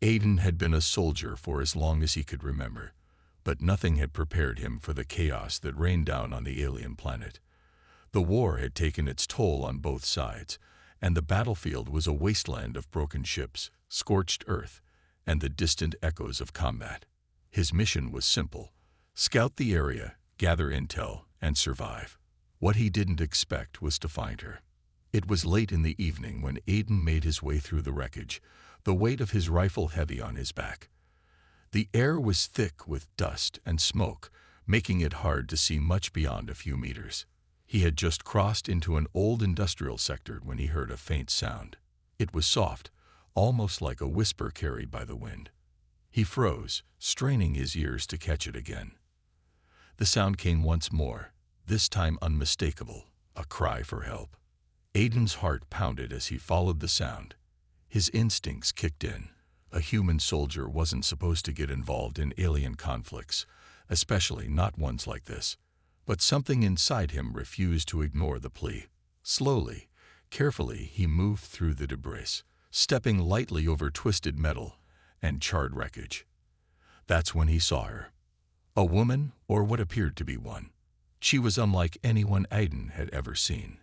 Aiden had been a soldier for as long as he could remember, but nothing had prepared him for the chaos that rained down on the alien planet. The war had taken its toll on both sides, and the battlefield was a wasteland of broken ships, scorched earth, and the distant echoes of combat. His mission was simple: scout the area, gather intel, and survive. What he didn't expect was to find her. It was late in the evening when Aiden made his way through the wreckage, the weight of his rifle heavy on his back. The air was thick with dust and smoke, making it hard to see much beyond a few meters. He had just crossed into an old industrial sector when he heard a faint sound. It was soft, almost like a whisper carried by the wind. He froze, straining his ears to catch it again. The sound came once more, this time unmistakable, a cry for help. Aiden's heart pounded as he followed the sound. His instincts kicked in. A human soldier wasn't supposed to get involved in alien conflicts, especially not ones like this. But something inside him refused to ignore the plea. Slowly, carefully, he moved through the debris, stepping lightly over twisted metal and charred wreckage. That's when he saw her. A woman, or what appeared to be one. She was unlike anyone Aiden had ever seen.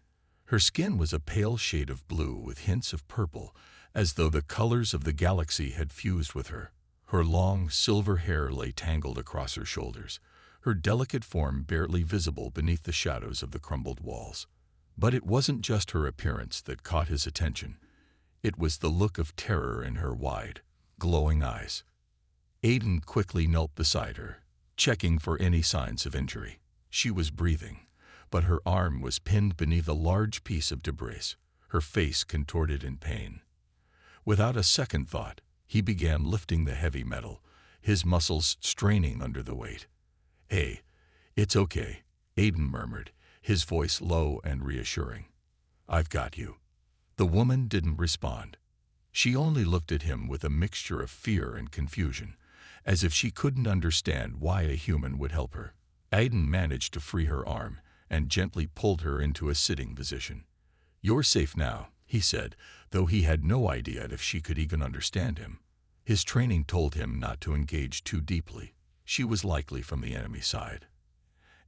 Her skin was a pale shade of blue with hints of purple, as though the colors of the galaxy had fused with her. Her long, silver hair lay tangled across her shoulders, her delicate form barely visible beneath the shadows of the crumbled walls. But it wasn't just her appearance that caught his attention. It was the look of terror in her wide, glowing eyes. Aiden quickly knelt beside her, checking for any signs of injury. She was breathing, but her arm was pinned beneath a large piece of debris, her face contorted in pain. Without a second thought, he began lifting the heavy metal, his muscles straining under the weight. "Hey, it's okay," Aiden murmured, his voice low and reassuring. "I've got you." The woman didn't respond. She only looked at him with a mixture of fear and confusion, as if she couldn't understand why a human would help her. Aiden managed to free her arm and gently pulled her into a sitting position. "You're safe now," he said, though he had no idea if she could even understand him. His training told him not to engage too deeply. She was likely from the enemy side,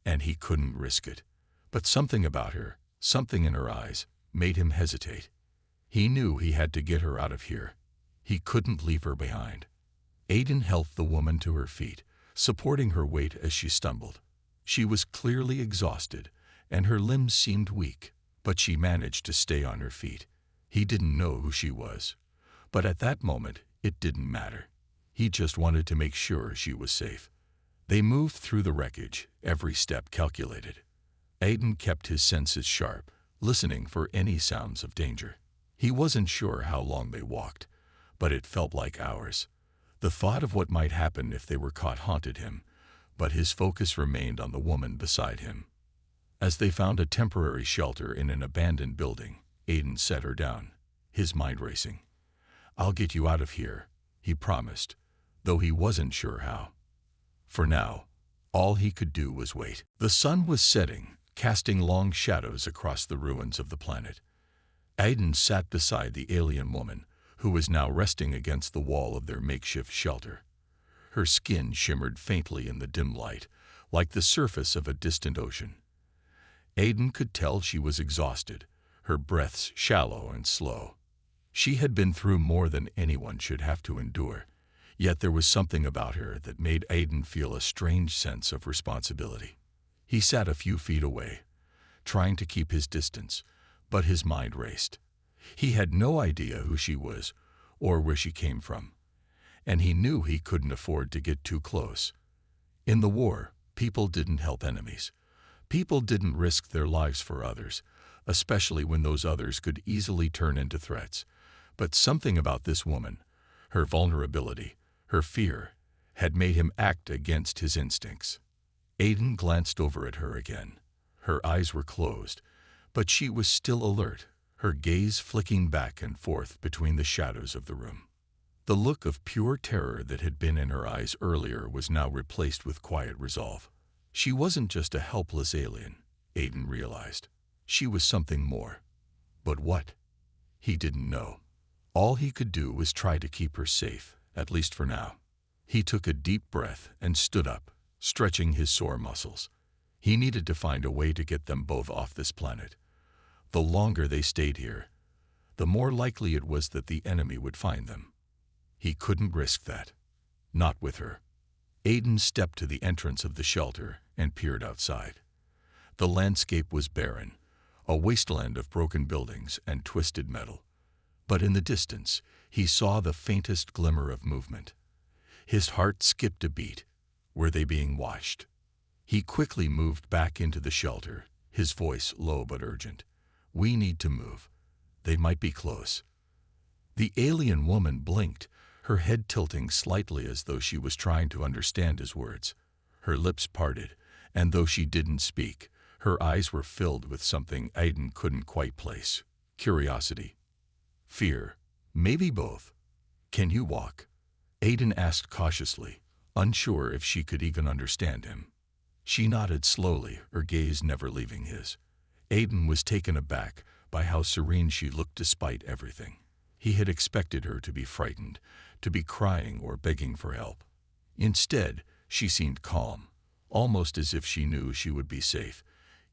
and he couldn't risk it. But something about her, something in her eyes, made him hesitate. He knew he had to get her out of here. He couldn't leave her behind. Aiden helped the woman to her feet, supporting her weight as she stumbled. She was clearly exhausted, and her limbs seemed weak, but she managed to stay on her feet. He didn't know who she was, but at that moment, it didn't matter. He just wanted to make sure she was safe. They moved through the wreckage, every step calculated. Aiden kept his senses sharp, listening for any sounds of danger. He wasn't sure how long they walked, but it felt like hours. The thought of what might happen if they were caught haunted him, but his focus remained on the woman beside him. As they found a temporary shelter in an abandoned building, Aiden set her down, his mind racing. "I'll get you out of here," he promised, though he wasn't sure how. For now, all he could do was wait. The sun was setting, casting long shadows across the ruins of the planet. Aiden sat beside the alien woman, who was now resting against the wall of their makeshift shelter. Her skin shimmered faintly in the dim light, like the surface of a distant ocean. Aiden could tell she was exhausted, her breaths shallow and slow. She had been through more than anyone should have to endure, yet there was something about her that made Aiden feel a strange sense of responsibility. He sat a few feet away, trying to keep his distance, but his mind raced. He had no idea who she was or where she came from, and he knew he couldn't afford to get too close. In the war, people didn't help enemies. People didn't risk their lives for others, especially when those others could easily turn into threats. But something about this woman, her vulnerability, her fear, had made him act against his instincts. Aiden glanced over at her again. Her eyes were closed, but she was still alert, her gaze flicking back and forth between the shadows of the room. The look of pure terror that had been in her eyes earlier was now replaced with quiet resolve. She wasn't just a helpless alien, Aiden realized. She was something more. But what? He didn't know. All he could do was try to keep her safe, at least for now. He took a deep breath and stood up, stretching his sore muscles. He needed to find a way to get them both off this planet. The longer they stayed here, the more likely it was that the enemy would find them. He couldn't risk that. Not with her. Aiden stepped to the entrance of the shelter and peered outside. The landscape was barren, a wasteland of broken buildings and twisted metal. But in the distance, he saw the faintest glimmer of movement. His heart skipped a beat. Were they being watched? He quickly moved back into the shelter, his voice low but urgent. "We need to move. They might be close." The alien woman blinked, her head tilting slightly as though she was trying to understand his words. Her lips parted, and though she didn't speak, her eyes were filled with something Aiden couldn't quite place. Curiosity. Fear. Maybe both. "Can you walk?" Aiden asked cautiously, unsure if she could even understand him. She nodded slowly, her gaze never leaving his. Aiden was taken aback by how serene she looked despite everything. He had expected her to be frightened, to be crying or begging for help. Instead, she seemed calm, almost as if she knew she would be safe,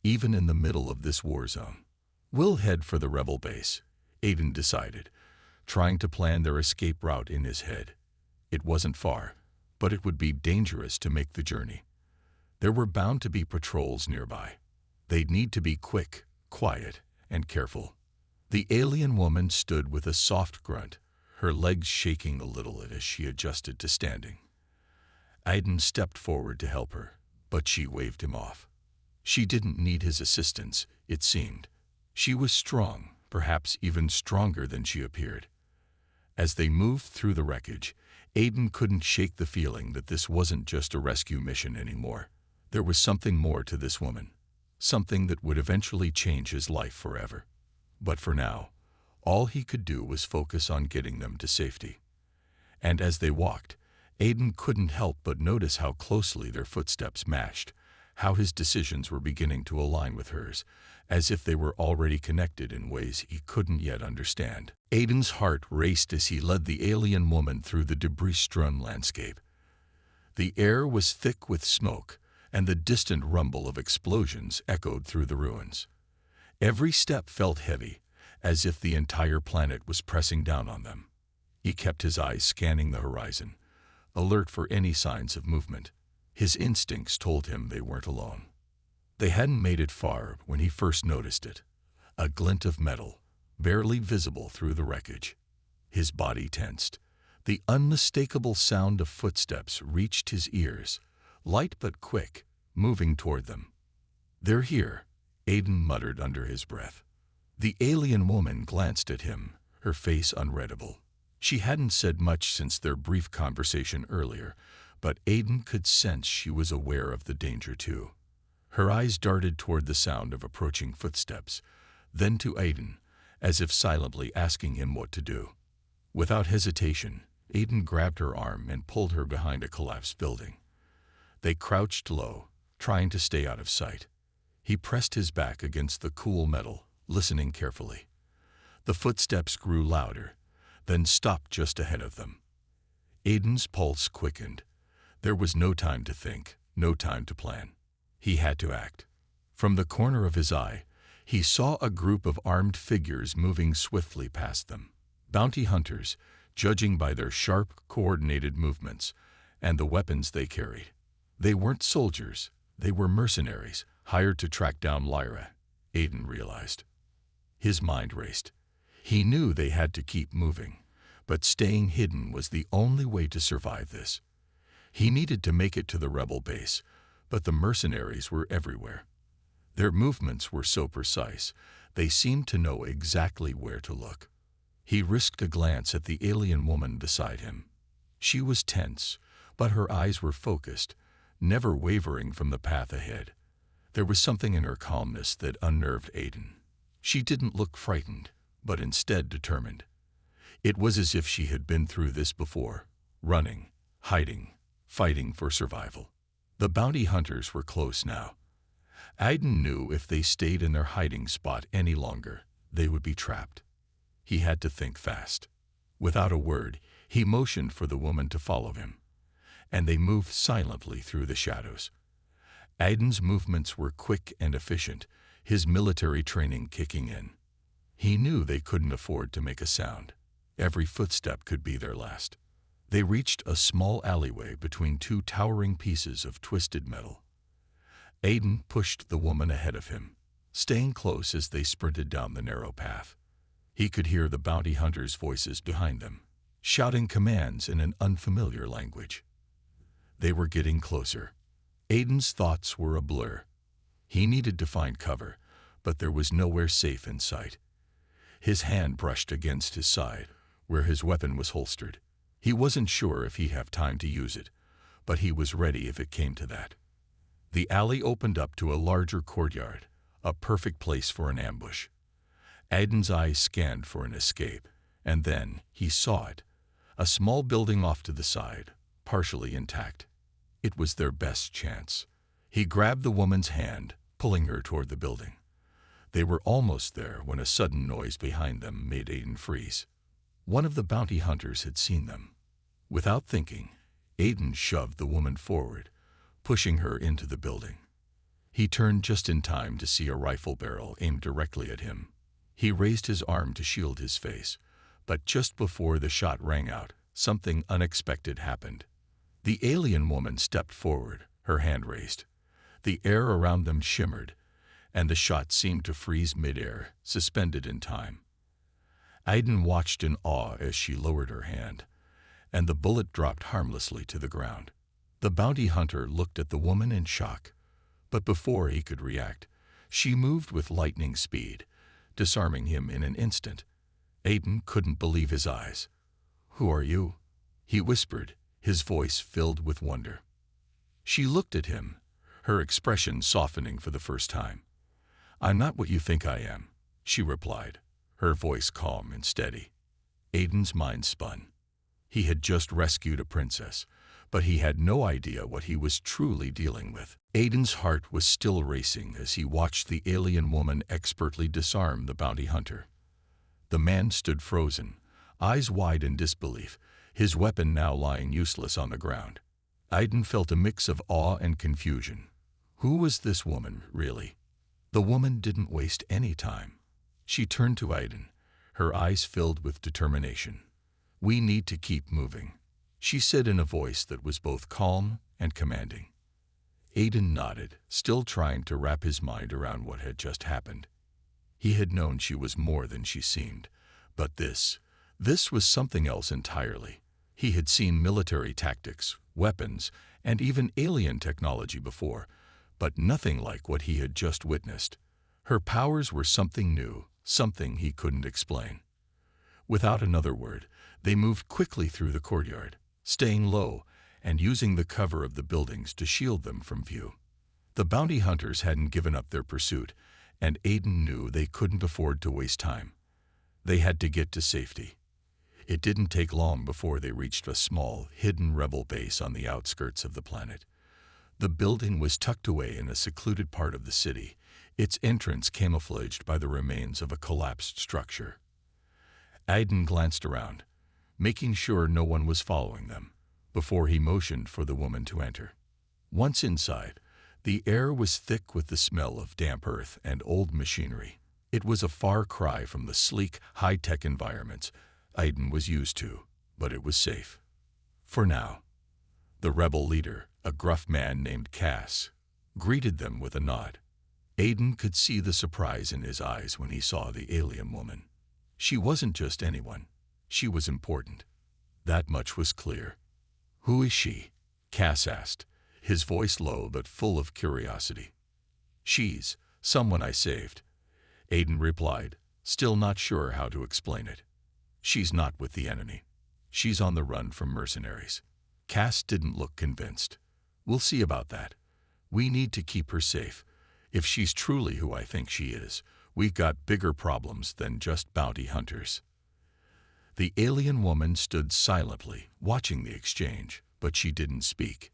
even in the middle of this war zone. "We'll head for the rebel base," Aiden decided, trying to plan their escape route in his head. It wasn't far, but it would be dangerous to make the journey. There were bound to be patrols nearby. They'd need to be quick, quiet, and careful. The alien woman stood with a soft grunt, her legs shaking a little as she adjusted to standing. Aiden stepped forward to help her, but she waved him off. She didn't need his assistance, it seemed. She was strong, perhaps even stronger than she appeared. As they moved through the wreckage, Aiden couldn't shake the feeling that this wasn't just a rescue mission anymore. There was something more to this woman, something that would eventually change his life forever. But for now, all he could do was focus on getting them to safety. And as they walked, Aiden couldn't help but notice how closely their footsteps matched, how his decisions were beginning to align with hers, as if they were already connected in ways he couldn't yet understand. Aiden's heart raced as he led the alien woman through the debris-strewn landscape. The air was thick with smoke, and the distant rumble of explosions echoed through the ruins. Every step felt heavy, as if the entire planet was pressing down on them. He kept his eyes scanning the horizon, alert for any signs of movement. His instincts told him they weren't alone. They hadn't made it far when he first noticed it, a glint of metal, barely visible through the wreckage. His body tensed. The unmistakable sound of footsteps reached his ears, light but quick, moving toward them. "They're here," Aiden muttered under his breath. The alien woman glanced at him, her face unreadable. She hadn't said much since their brief conversation earlier, but Aiden could sense she was aware of the danger too. Her eyes darted toward the sound of approaching footsteps, then to Aiden, as if silently asking him what to do. Without hesitation, Aiden grabbed her arm and pulled her behind a collapsed building. They crouched low, trying to stay out of sight. He pressed his back against the cool metal, listening carefully. The footsteps grew louder, then stopped just ahead of them. Aiden's pulse quickened. There was no time to think, no time to plan. He had to act. From the corner of his eye, he saw a group of armed figures moving swiftly past them. Bounty hunters, judging by their sharp, coordinated movements and the weapons they carried. They weren't soldiers, they were mercenaries, hired to track down Lyra, Aiden realized. His mind raced. He knew they had to keep moving, but staying hidden was the only way to survive this. He needed to make it to the rebel base, but the mercenaries were everywhere. Their movements were so precise, they seemed to know exactly where to look. He risked a glance at the alien woman beside him. She was tense, but her eyes were focused, never wavering from the path ahead. There was something in her calmness that unnerved Aiden. She didn't look frightened, but instead determined. It was as if she had been through this before, running, hiding, fighting for survival. The bounty hunters were close now. Aiden knew if they stayed in their hiding spot any longer, they would be trapped. He had to think fast. Without a word, He motioned for the woman to follow him, and they moved silently through the shadows. Aiden's movements were quick and efficient, his military training kicking in. He knew they couldn't afford to make a sound. Every footstep could be their last. They reached a small alleyway between two towering pieces of twisted metal. Aiden pushed the woman ahead of him, staying close as they sprinted down the narrow path. He could hear the bounty hunters' voices behind them, shouting commands in an unfamiliar language. They were getting closer. Aiden's thoughts were a blur. He needed to find cover, but there was nowhere safe in sight. His hand brushed against his side, where his weapon was holstered. He wasn't sure if he'd have time to use it, but he was ready if it came to that. The alley opened up to a larger courtyard, a perfect place for an ambush. Aiden's eyes scanned for an escape, and then he saw it, a small building off to the side, partially intact. It was their best chance. He grabbed the woman's hand, pulling her toward the building. They were almost there when a sudden noise behind them made Aiden freeze. One of the bounty hunters had seen them. Without thinking, Aiden shoved the woman forward, pushing her into the building. He turned just in time to see a rifle barrel aimed directly at him. He raised his arm to shield his face, but just before the shot rang out, something unexpected happened. The alien woman stepped forward, her hand raised. The air around them shimmered, and the shot seemed to freeze midair, suspended in time. Aiden watched in awe as she lowered her hand, and the bullet dropped harmlessly to the ground. The bounty hunter looked at the woman in shock, but before he could react, she moved with lightning speed, disarming him in an instant. Aiden couldn't believe his eyes. "Who are you?" he whispered, his voice filled with wonder. She looked at him, her expression softening for the first time. "I'm not what you think I am," she replied, her voice calm and steady. Aiden's mind spun. He had just rescued a princess, but he had no idea what he was truly dealing with. Aiden's heart was still racing as he watched the alien woman expertly disarm the bounty hunter. The man stood frozen, eyes wide in disbelief, his weapon now lying useless on the ground. Aiden felt a mix of awe and confusion. Who was this woman, really? The woman didn't waste any time. She turned to Aiden, her eyes filled with determination. "We need to keep moving," she said in a voice that was both calm and commanding. Aiden nodded, still trying to wrap his mind around what had just happened. He had known she was more than she seemed, but this was something else entirely. He had seen military tactics, weapons, and even alien technology before, but nothing like what he had just witnessed. Her powers were something new, something he couldn't explain. Without another word, they moved quickly through the courtyard, staying low and using the cover of the buildings to shield them from view. The bounty hunters hadn't given up their pursuit, and Aiden knew they couldn't afford to waste time. They had to get to safety. It didn't take long before they reached a small, hidden rebel base on the outskirts of the planet. The building was tucked away in a secluded part of the city, its entrance camouflaged by the remains of a collapsed structure. Aiden glanced around, making sure no one was following them, before he motioned for the woman to enter. Once inside, the air was thick with the smell of damp earth and old machinery. It was a far cry from the sleek, high-tech environments Aiden was used to, but it was safe. For now. The rebel leader, a gruff man named Cass, greeted them with a nod. Aiden could see the surprise in his eyes when he saw the alien woman. She wasn't just anyone. She was important. That much was clear. "Who is she?" Cass asked, his voice low but full of curiosity. "She's someone I saved," Aiden replied, still not sure how to explain it. "She's not with the enemy. She's on the run from mercenaries." Cass didn't look convinced. "We'll see about that. We need to keep her safe. If she's truly who I think she is, we've got bigger problems than just bounty hunters." The alien woman stood silently, watching the exchange, but she didn't speak.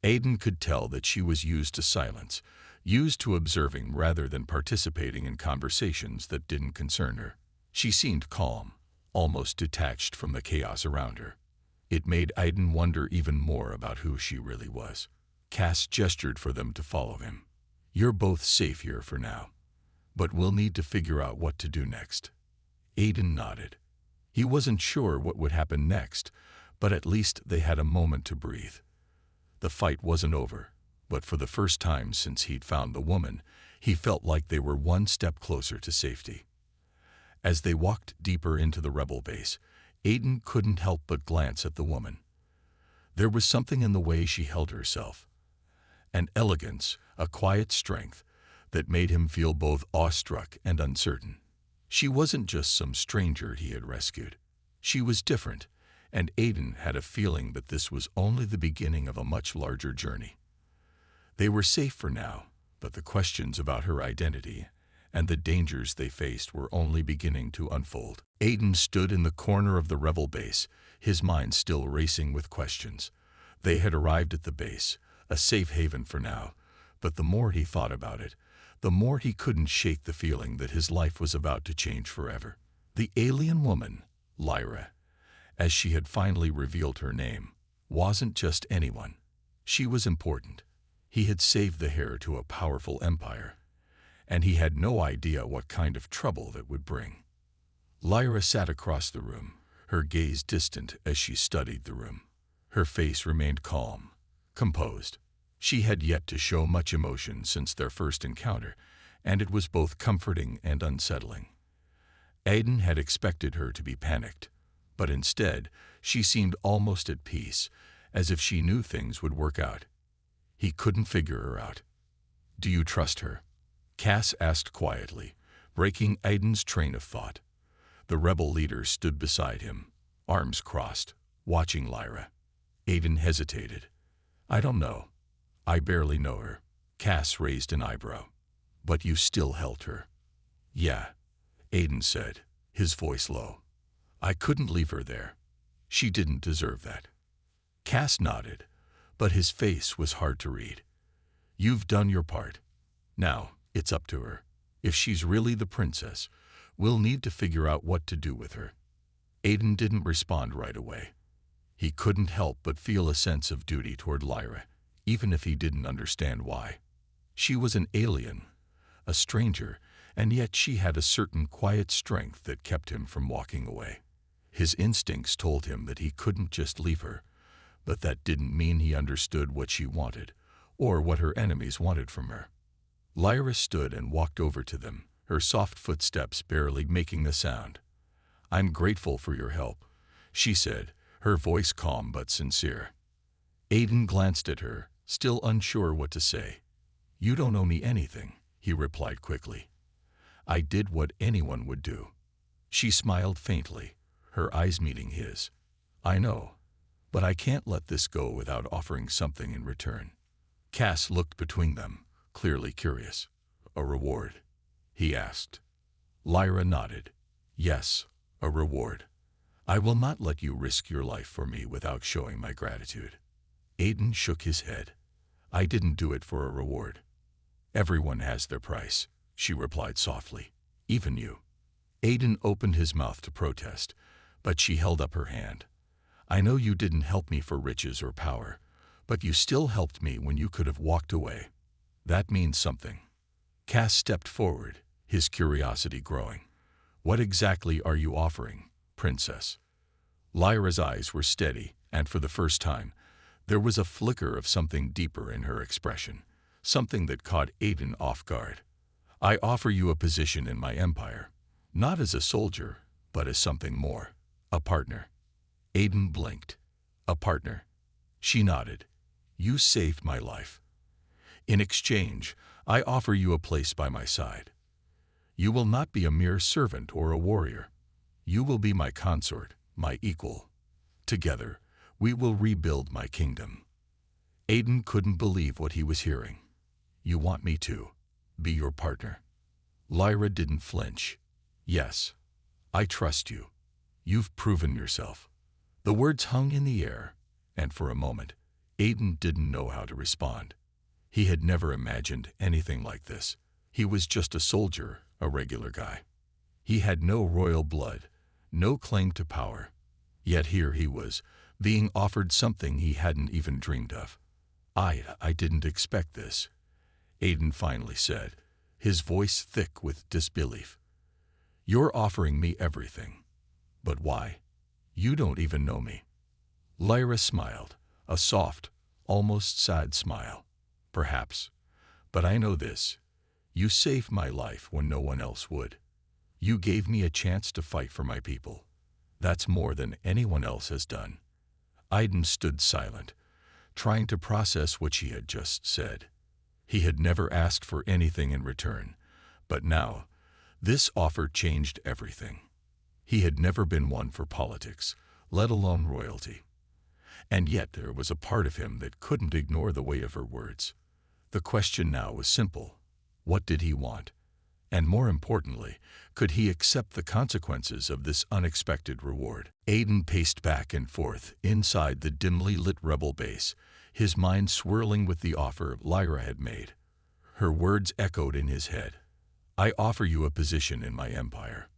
Aiden could tell that she was used to silence, used to observing rather than participating in conversations that didn't concern her. She seemed calm, almost detached from the chaos around her. It made Aiden wonder even more about who she really was. Cass gestured for them to follow him. "You're both safe here for now, but we'll need to figure out what to do next." Aiden nodded. He wasn't sure what would happen next, but at least they had a moment to breathe. The fight wasn't over, but for the first time since he'd found the woman, he felt like they were one step closer to safety. As they walked deeper into the rebel base, Aiden couldn't help but glance at the woman. There was something in the way she held herself, an elegance, a quiet strength, that made him feel both awestruck and uncertain. She wasn't just some stranger he had rescued. She was different, and Aiden had a feeling that this was only the beginning of a much larger journey. They were safe for now, but the questions about her identity and the dangers they faced were only beginning to unfold. Aiden stood in the corner of the rebel base, his mind still racing with questions. They had arrived at the base, a safe haven for now, but the more he thought about it, the more he couldn't shake the feeling that his life was about to change forever. The alien woman, Lyra, as she had finally revealed her name, wasn't just anyone. She was important. He had saved the heir to a powerful empire, and he had no idea what kind of trouble that would bring. Lyra sat across the room, her gaze distant as she studied the room. Her face remained calm, composed. She had yet to show much emotion since their first encounter, and it was both comforting and unsettling. Aiden had expected her to be panicked, but instead she seemed almost at peace, as if she knew things would work out. He couldn't figure her out. "Do you trust her?" Cass asked quietly, breaking Aiden's train of thought. The rebel leader stood beside him, arms crossed, watching Lyra. Aiden hesitated. "I don't know. I barely know her." Cass raised an eyebrow. "But you still helped her." "Yeah," Aiden said, his voice low. "I couldn't leave her there. She didn't deserve that." Cass nodded, but his face was hard to read. "You've done your part. Now, it's up to her. If she's really the princess, we'll need to figure out what to do with her." Aiden didn't respond right away. He couldn't help but feel a sense of duty toward Lyra, even if he didn't understand why. She was an alien, a stranger, and yet she had a certain quiet strength that kept him from walking away. His instincts told him that he couldn't just leave her, but that didn't mean he understood what she wanted, or what her enemies wanted from her. Lyra stood and walked over to them, her soft footsteps barely making a sound. "I'm grateful for your help," she said, her voice calm but sincere. Aiden glanced at her, still unsure what to say. "You don't owe me anything," he replied quickly. "I did what anyone would do." She smiled faintly, her eyes meeting his. "I know, but I can't let this go without offering something in return." Cass looked between them, clearly curious. "A reward?" he asked. Lyra nodded. "Yes, a reward. I will not let you risk your life for me without showing my gratitude." Aiden shook his head. "I didn't do it for a reward." "Everyone has their price," she replied softly. "Even you." Aiden opened his mouth to protest, but she held up her hand. "I know you didn't help me for riches or power, but you still helped me when you could have walked away. That means something." Cass stepped forward, his curiosity growing. "What exactly are you offering, Princess?" Lyra's eyes were steady, and for the first time, there was a flicker of something deeper in her expression, something that caught Aiden off guard. "I offer you a position in my empire, not as a soldier, but as something more, a partner." Aiden blinked. "A partner?" She nodded. "You saved my life. In exchange, I offer you a place by my side. You will not be a mere servant or a warrior. You will be my consort, my equal. Together, we will rebuild my kingdom." Aiden couldn't believe what he was hearing. "You want me to be your partner?" Lyra didn't flinch. "Yes, I trust you. You've proven yourself." The words hung in the air, and for a moment, Aiden didn't know how to respond. He had never imagined anything like this. He was just a soldier, a regular guy. He had no royal blood, no claim to power. Yet here he was, being offered something he hadn't even dreamed of. I didn't expect this," Aiden finally said, his voice thick with disbelief. "You're offering me everything. But why? You don't even know me." Lyra smiled, a soft, almost sad smile. "Perhaps. But I know this. You saved my life when no one else would. You gave me a chance to fight for my people. That's more than anyone else has done." Aiden stood silent, trying to process what she had just said. He had never asked for anything in return, but now, this offer changed everything. He had never been one for politics, let alone royalty. And yet there was a part of him that couldn't ignore the weight of her words. The question now was simple. What did he want? And more importantly, could he accept the consequences of this unexpected reward? Aiden paced back and forth inside the dimly lit rebel base, his mind swirling with the offer Lyra had made. Her words echoed in his head. "I offer you a position in my empire.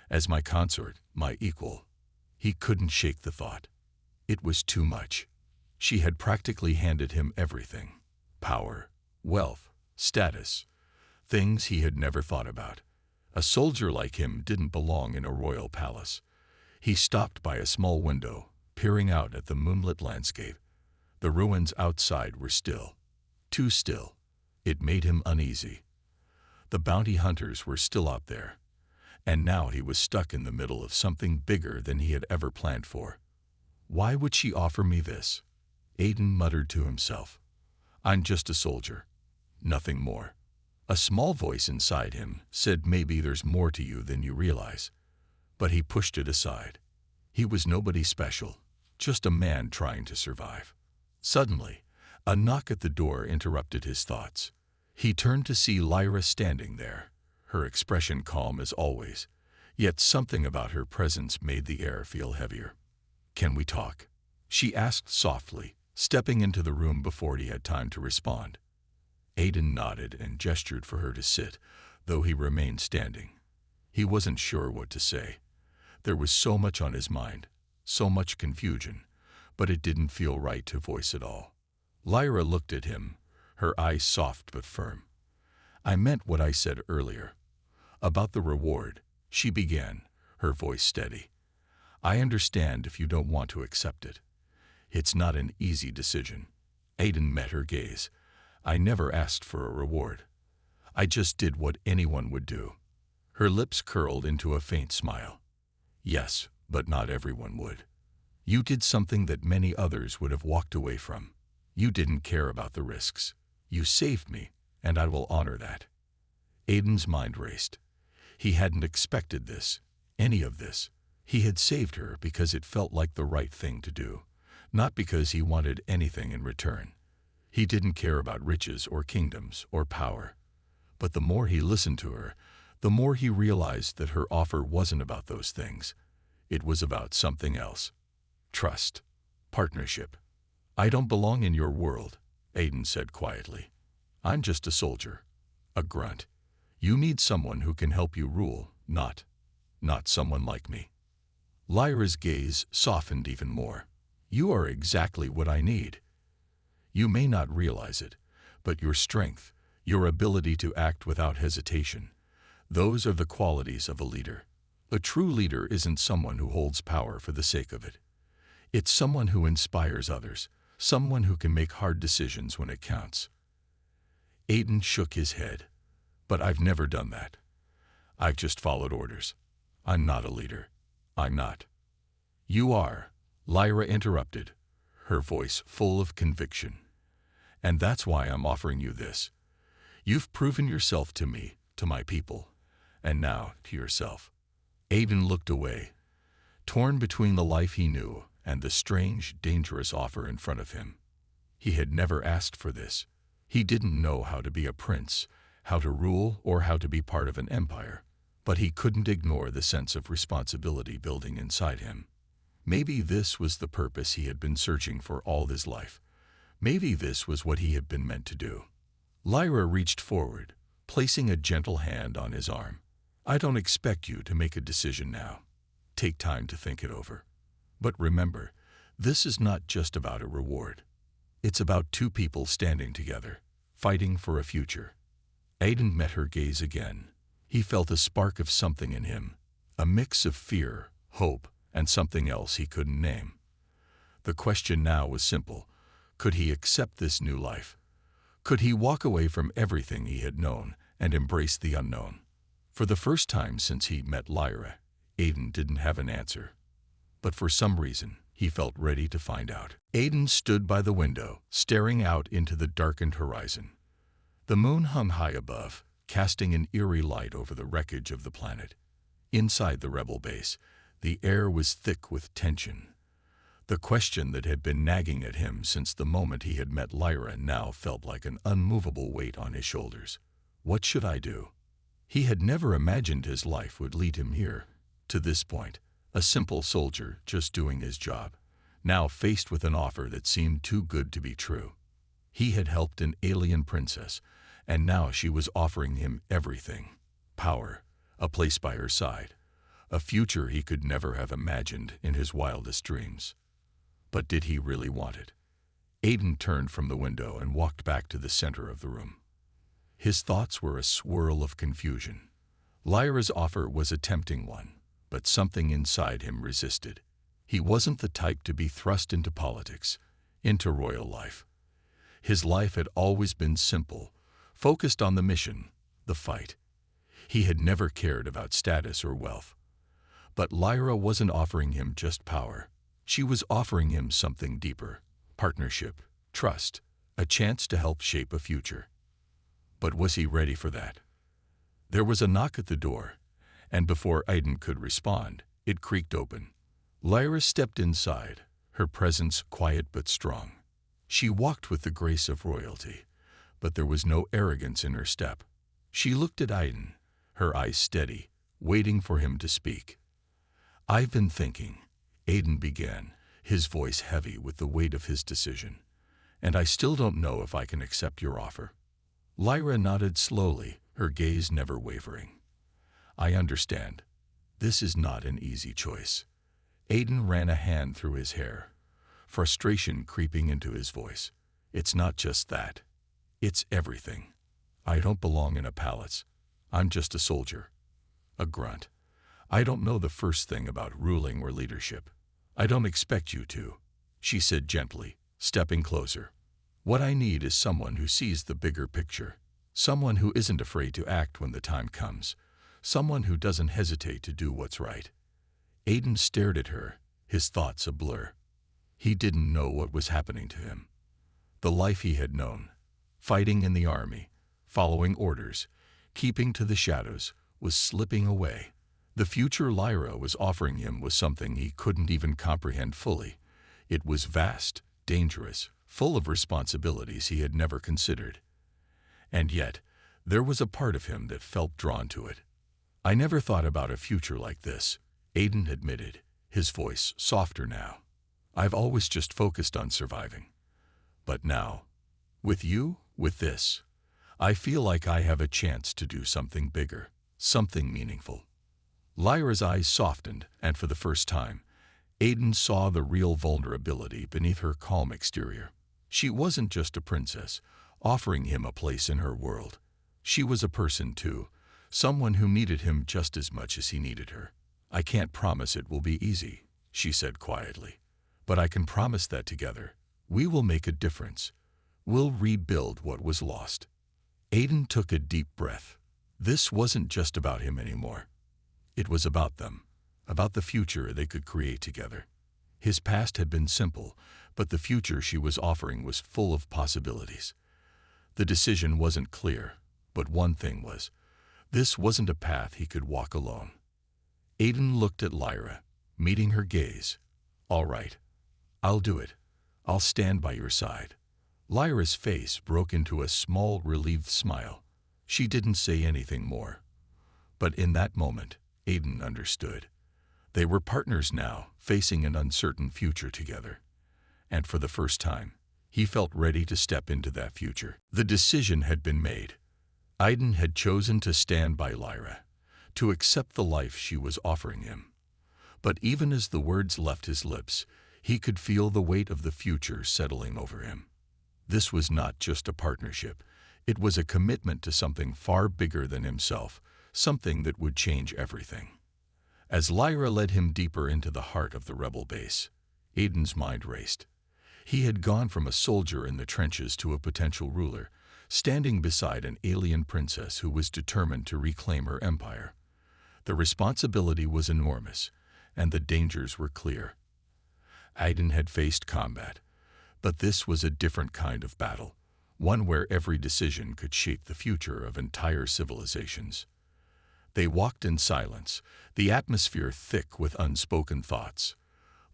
As my consort, my equal." He couldn't shake the thought. It was too much. She had practically handed him everything. Power, wealth, status. Things he had never thought about. A soldier like him didn't belong in a royal palace. He stopped by a small window, peering out at the moonlit landscape. The ruins outside were still. Too still. It made him uneasy. The bounty hunters were still out there. And now he was stuck in the middle of something bigger than he had ever planned for. Why would she offer me this? Aiden muttered to himself. "I'm just a soldier. Nothing more." A small voice inside him said maybe there's more to you than you realize. But he pushed it aside. He was nobody special, just a man trying to survive. Suddenly, a knock at the door interrupted his thoughts. He turned to see Lyra standing there, her expression calm as always, yet something about her presence made the air feel heavier. "Can we talk?" she asked softly, stepping into the room before he had time to respond. Aiden nodded and gestured for her to sit, though he remained standing. He wasn't sure what to say. There was so much on his mind, so much confusion, but it didn't feel right to voice it all. Lyra looked at him, her eyes soft but firm. "I meant what I said earlier. About the reward," she began, her voice steady. "I understand if you don't want to accept it. It's not an easy decision." Aiden met her gaze. "I never asked for a reward. I just did what anyone would do." Her lips curled into a faint smile. "Yes, but not everyone would. You did something that many others would have walked away from. You didn't care about the risks. You saved me, and I will honor that." Aiden's mind raced. He hadn't expected this, any of this. He had saved her because it felt like the right thing to do, not because he wanted anything in return. He didn't care about riches or kingdoms or power. But the more he listened to her, the more he realized that her offer wasn't about those things. It was about something else. Trust. Partnership. "I don't belong in your world," Aiden said quietly. "I'm just a soldier. A grunt. You need someone who can help you rule, not someone like me." Lyra's gaze softened even more. "You are exactly what I need. You may not realize it, but your strength, your ability to act without hesitation, those are the qualities of a leader. A true leader isn't someone who holds power for the sake of it. It's someone who inspires others, someone who can make hard decisions when it counts." Aiden shook his head. "But I've never done that. I've just followed orders. I'm not a leader. I'm not." "You are," Lyra interrupted, her voice full of conviction. "And that's why I'm offering you this. You've proven yourself to me, to my people, and now to yourself." Aiden looked away, torn between the life he knew and the strange, dangerous offer in front of him. He had never asked for this. He didn't know how to be a prince, how to rule, or how to be part of an empire. But he couldn't ignore the sense of responsibility building inside him. Maybe this was the purpose he had been searching for all his life. Maybe this was what he had been meant to do. Lyra reached forward, placing a gentle hand on his arm. "I don't expect you to make a decision now. Take time to think it over. But remember, This is not just about a reward. It's about two people standing together, fighting for a future. Aiden met her gaze again. He felt a spark of something in him, a mix of fear, hope, and something else he couldn't name. The question now was simple. Could he accept this new life? Could he walk away from everything he had known and embrace the unknown? For the first time since he met Lyra, Aiden didn't have an answer. But for some reason, he felt ready to find out. Aiden stood by the window, staring out into the darkened horizon. The moon hung high above, casting an eerie light over the wreckage of the planet. Inside the rebel base, the air was thick with tension. The question that had been nagging at him since the moment he had met Lyra now felt like an unmovable weight on his shoulders. What should I do? He had never imagined his life would lead him here, to this point, a simple soldier just doing his job, now faced with an offer that seemed too good to be true. He had helped an alien princess, and now she was offering him everything: power, a place by her side, a future he could never have imagined in his wildest dreams. But did he really want it? Aiden turned from the window and walked back to the center of the room. His thoughts were a swirl of confusion. Lyra's offer was a tempting one, but something inside him resisted. He wasn't the type to be thrust into politics, into royal life. His life had always been simple, focused on the mission, the fight. He had never cared about status or wealth. But Lyra wasn't offering him just power. She was offering him something deeper: partnership, trust, a chance to help shape a future. But was he ready for that? There was a knock at the door, and before Aiden could respond, it creaked open. Lyra stepped inside, her presence quiet but strong. She walked with the grace of royalty, but there was no arrogance in her step. She looked at Aiden, her eyes steady, waiting for him to speak. "I've been thinking," Aiden began, his voice heavy with the weight of his decision, "and I still don't know if I can accept your offer." Lyra nodded slowly, her gaze never wavering. "I understand. This is not an easy choice." Aiden ran a hand through his hair, frustration creeping into his voice. "It's not just that. It's everything. I don't belong in a palace. I'm just a soldier, a grunt. I don't know the first thing about ruling or leadership. I don't expect you to," she said gently, stepping closer. "What I need is someone who sees the bigger picture, someone who isn't afraid to act when the time comes, someone who doesn't hesitate to do what's right." Aiden stared at her, his thoughts a blur. He didn't know what was happening to him. The life he had known, fighting in the army, following orders, keeping to the shadows, was slipping away. The future Lyra was offering him was something he couldn't even comprehend fully. It was vast, dangerous, full of responsibilities he had never considered. And yet, there was a part of him that felt drawn to it. "I never thought about a future like this," Aiden admitted, his voice softer now. "I've always just focused on surviving. But now, with you, with this, I feel like I have a chance to do something bigger, something meaningful." Lyra's eyes softened, and for the first time, Aiden saw the real vulnerability beneath her calm exterior. She wasn't just a princess, offering him a place in her world. She was a person too, someone who needed him just as much as he needed her. "I can't promise it will be easy," she said quietly, "but I can promise that together, we will make a difference. We'll rebuild what was lost." Aiden took a deep breath. This wasn't just about him anymore. It was about them, about the future they could create together. His past had been simple, but the future she was offering was full of possibilities. The decision wasn't clear, but one thing was, this wasn't a path he could walk alone. Aiden looked at Lyra, meeting her gaze. "All right, I'll do it. I'll stand by your side." Lyra's face broke into a small, relieved smile. She didn't say anything more. But in that moment, Aiden understood. They were partners now, facing an uncertain future together. And for the first time, he felt ready to step into that future. The decision had been made. Aiden had chosen to stand by Lyra, to accept the life she was offering him. But even as the words left his lips, He could feel the weight of the future settling over him. This was not just a partnership. It was a commitment to something far bigger than himself, something that would change everything. As Lyra led him deeper into the heart of the rebel base, Aiden's mind raced. He had gone from a soldier in the trenches to a potential ruler, standing beside an alien princess who was determined to reclaim her empire. The responsibility was enormous, and the dangers were clear. Aiden had faced combat, but this was a different kind of battle, one where every decision could shape the future of entire civilizations. They walked in silence, the atmosphere thick with unspoken thoughts.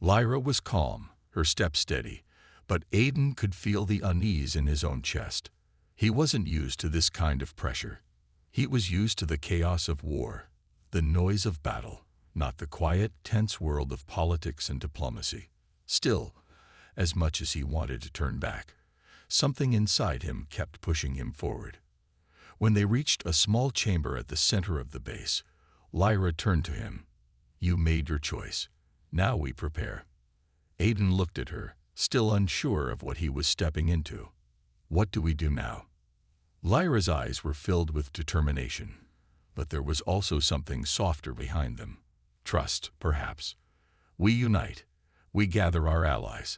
Lyra was calm, her step steady, but Aiden could feel the unease in his own chest. He wasn't used to this kind of pressure. He was used to the chaos of war, the noise of battle, not the quiet, tense world of politics and diplomacy. Still, as much as he wanted to turn back, something inside him kept pushing him forward. When they reached a small chamber at the center of the base, Lyra turned to him. "You made your choice. Now we prepare." Aiden looked at her, still unsure of what he was stepping into. "What do we do now?" Lyra's eyes were filled with determination, but there was also something softer behind them. Trust, perhaps. "We unite. We gather our allies.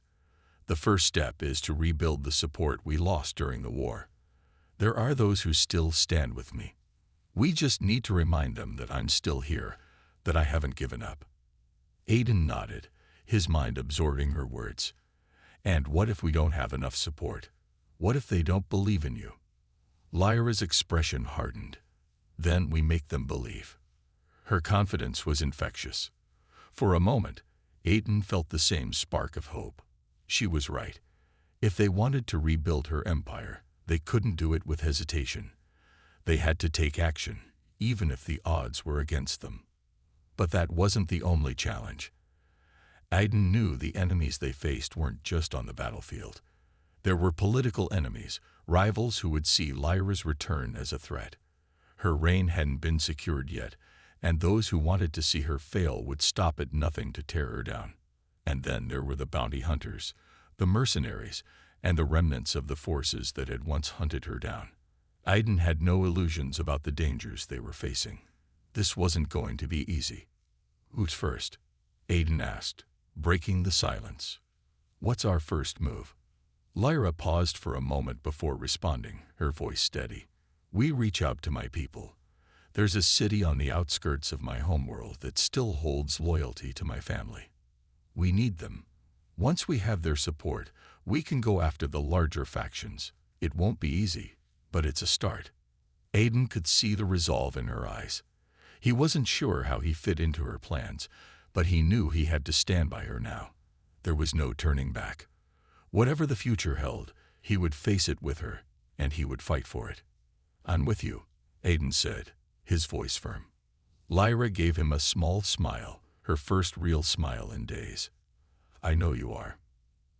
The first step is to rebuild the support we lost during the war. There are those who still stand with me. We just need to remind them that I'm still here, that I haven't given up." Aiden nodded, his mind absorbing her words. "And what if we don't have enough support? What if they don't believe in you?" Lyra's expression hardened. "Then we make them believe." Her confidence was infectious. For a moment, Aiden felt the same spark of hope. She was right. If they wanted to rebuild her empire, they couldn't do it with hesitation. They had to take action, even if the odds were against them. But that wasn't the only challenge. Aiden knew the enemies they faced weren't just on the battlefield. There were political enemies, rivals who would see Lyra's return as a threat. Her reign hadn't been secured yet, and those who wanted to see her fail would stop at nothing to tear her down. And then there were the bounty hunters, the mercenaries, and the remnants of the forces that had once hunted her down. Aiden had no illusions about the dangers they were facing. This wasn't going to be easy. "Who's first?" Aiden asked, breaking the silence. "What's our first move?" Lyra paused for a moment before responding, her voice steady. "We reach out to my people. There's a city on the outskirts of my homeworld that still holds loyalty to my family. We need them. Once we have their support, we can go after the larger factions. It won't be easy, but it's a start." Aiden could see the resolve in her eyes. He wasn't sure how he fit into her plans, but he knew he had to stand by her now. There was no turning back. Whatever the future held, he would face it with her, and he would fight for it. "I'm with you," Aiden said, his voice firm. Lyra gave him a small smile, her first real smile in days. "I know you are."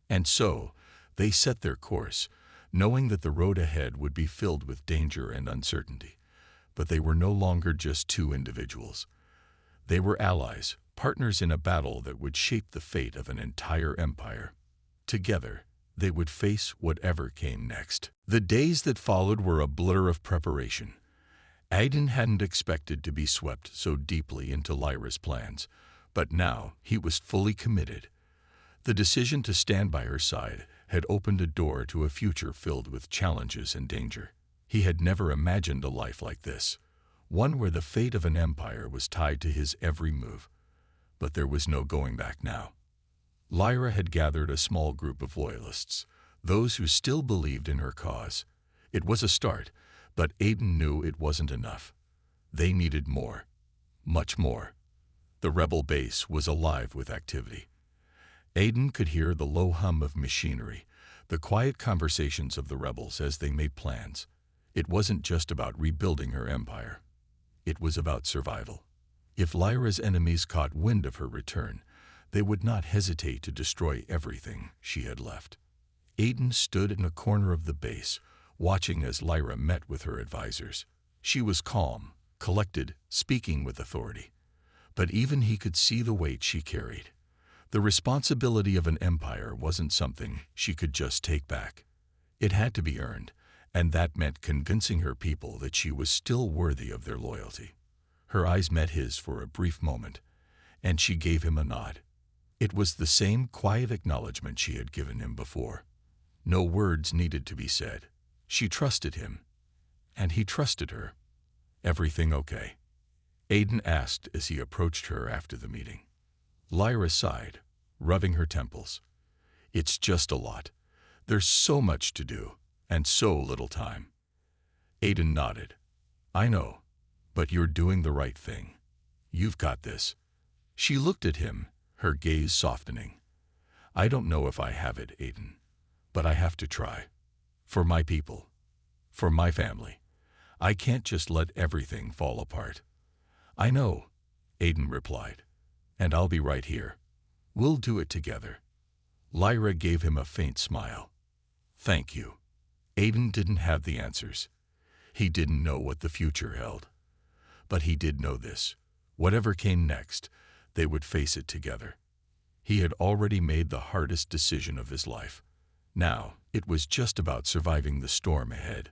And so, they set their course, knowing that the road ahead would be filled with danger and uncertainty. But they were no longer just two individuals. They were allies, partners in a battle that would shape the fate of an entire empire. Together, they would face whatever came next. The days that followed were a blur of preparation. Aiden hadn't expected to be swept so deeply into Lyra's plans, but now he was fully committed. The decision to stand by her side had opened a door to a future filled with challenges and danger. He had never imagined a life like this, one where the fate of an empire was tied to his every move. But there was no going back now. Lyra had gathered a small group of loyalists, those who still believed in her cause. It was a start, but Aiden knew it wasn't enough. They needed more, much more. The rebel base was alive with activity. Aiden could hear the low hum of machinery, the quiet conversations of the rebels as they made plans. It wasn't just about rebuilding her empire. It was about survival. If Lyra's enemies caught wind of her return, they would not hesitate to destroy everything she had left. Aiden stood in a corner of the base, watching as Lyra met with her advisors. She was calm, collected, speaking with authority. But even he could see the weight she carried. The responsibility of an empire wasn't something she could just take back. It had to be earned, and that meant convincing her people that she was still worthy of their loyalty. Her eyes met his for a brief moment, and she gave him a nod. It was the same quiet acknowledgement she had given him before. No words needed to be said. She trusted him, and he trusted her. "Everything okay?" Aiden asked as he approached her after the meeting. Lyra sighed, rubbing her temples. "It's just a lot. There's so much to do, and so little time." Aiden nodded. "I know, but you're doing the right thing. You've got this." She looked at him, her gaze softening. "I don't know if I have it, Aiden, but I have to try. For my people. For my family. I can't just let everything fall apart." "I know," Aiden replied, "and I'll be right here. We'll do it together." Lyra gave him a faint smile. "Thank you." Aiden didn't have the answers. He didn't know what the future held. But he did know this. Whatever came next, they would face it together. He had already made the hardest decision of his life. Now, it was just about surviving the storm ahead.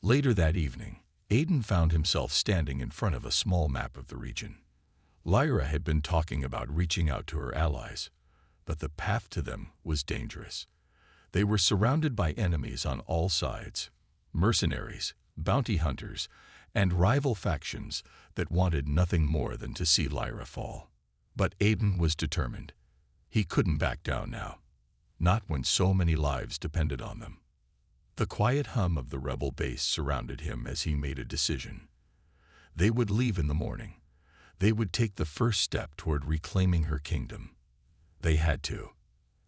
Later that evening, Aiden found himself standing in front of a small map of the region. Lyra had been talking about reaching out to her allies, but the path to them was dangerous. They were surrounded by enemies on all sides, mercenaries, bounty hunters, and rival factions that wanted nothing more than to see Lyra fall. But Aiden was determined. He couldn't back down now, not when so many lives depended on them. The quiet hum of the rebel base surrounded him as he made a decision. They would leave in the morning. They would take the first step toward reclaiming her kingdom. They had to.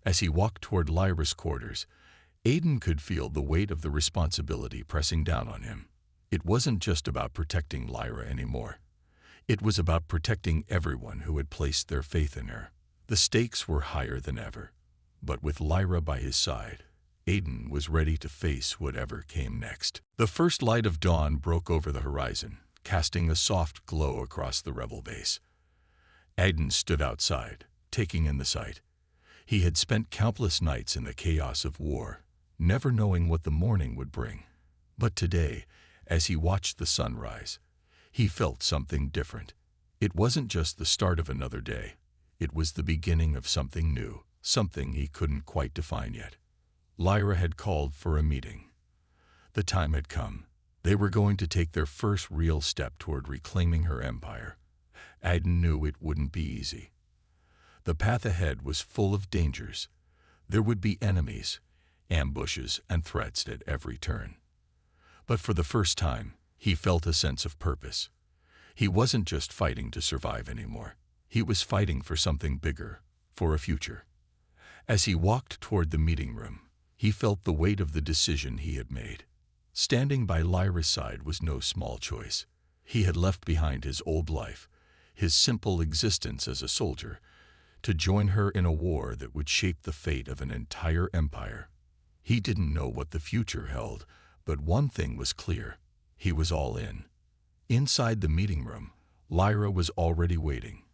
As he walked toward Lyra's quarters, Aiden could feel the weight of the responsibility pressing down on him. It wasn't just about protecting Lyra anymore. It was about protecting everyone who had placed their faith in her. The stakes were higher than ever. But with Lyra by his side, Aiden was ready to face whatever came next. The first light of dawn broke over the horizon, casting a soft glow across the rebel base. Aiden stood outside, taking in the sight. He had spent countless nights in the chaos of war, never knowing what the morning would bring. But today, as he watched the sun rise, he felt something different. It wasn't just the start of another day. It was the beginning of something new, something he couldn't quite define yet. Lyra had called for a meeting. The time had come. They were going to take their first real step toward reclaiming her empire. Aiden knew it wouldn't be easy. The path ahead was full of dangers. There would be enemies, ambushes, and threats at every turn. But for the first time, he felt a sense of purpose. He wasn't just fighting to survive anymore. He was fighting for something bigger, for a future. As he walked toward the meeting room, he felt the weight of the decision he had made. Standing by Lyra's side was no small choice. He had left behind his old life, his simple existence as a soldier, to join her in a war that would shape the fate of an entire empire. He didn't know what the future held, but one thing was clear. He was all in. Inside the meeting room, Lyra was already waiting.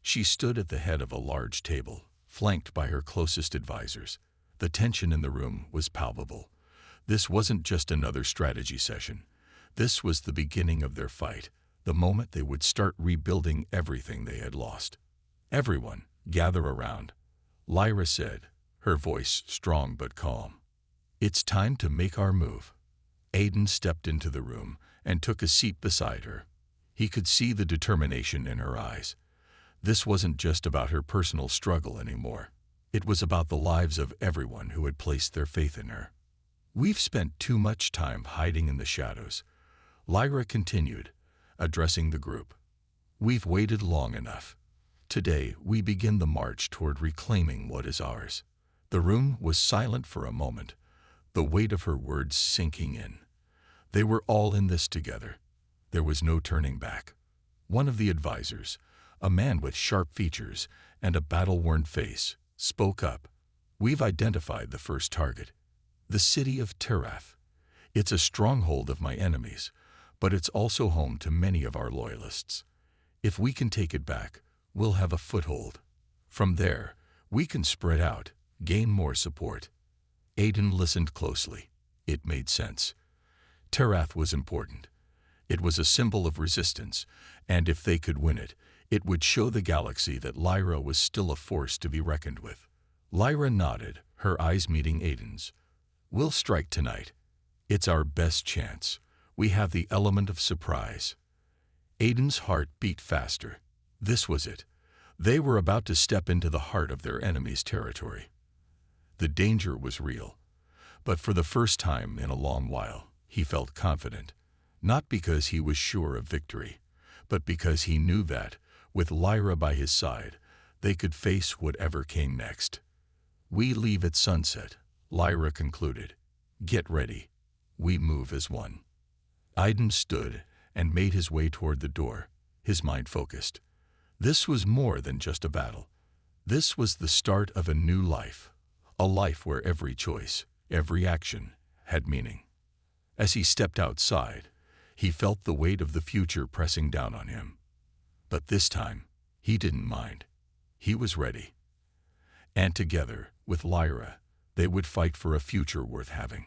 She stood at the head of a large table, flanked by her closest advisors. The tension in the room was palpable. This wasn't just another strategy session. This was the beginning of their fight, the moment they would start rebuilding everything they had lost. "Everyone, gather around," Lyra said, her voice strong but calm. "It's time to make our move." Aiden stepped into the room and took a seat beside her. He could see the determination in her eyes. This wasn't just about her personal struggle anymore. It was about the lives of everyone who had placed their faith in her. "We've spent too much time hiding in the shadows," Lyra continued, addressing the group. "We've waited long enough. Today, we begin the march toward reclaiming what is ours." The room was silent for a moment, the weight of her words sinking in. They were all in this together. There was no turning back. One of the advisors, a man with sharp features and a battle-worn face, spoke up. "We've identified the first target. The city of Terath. It's a stronghold of my enemies, but it's also home to many of our loyalists. If we can take it back, we'll have a foothold. From there, We can spread out, gain more support. Aiden listened closely. It made sense. Terath was important. It was a symbol of resistance, and if they could win it, it would show the galaxy that Lyra was still a force to be reckoned with. Lyra nodded, her eyes meeting Aiden's. We'll strike tonight. It's our best chance. We have the element of surprise. Aiden's heart beat faster. This was it. They were about to step into the heart of their enemy's territory. The danger was real, but for the first time in a long while, he felt confident, not because he was sure of victory, but because he knew that, with Lyra by his side, they could face whatever came next. We leave at sunset, Lyra concluded. Get ready. We move as one. Aiden stood and made his way toward the door, his mind focused. This was more than just a battle. This was the start of a new life, a life where every choice, every action, had meaning. As he stepped outside, he felt the weight of the future pressing down on him. But this time, he didn't mind. He was ready. And together, with Lyra, they would fight for a future worth having.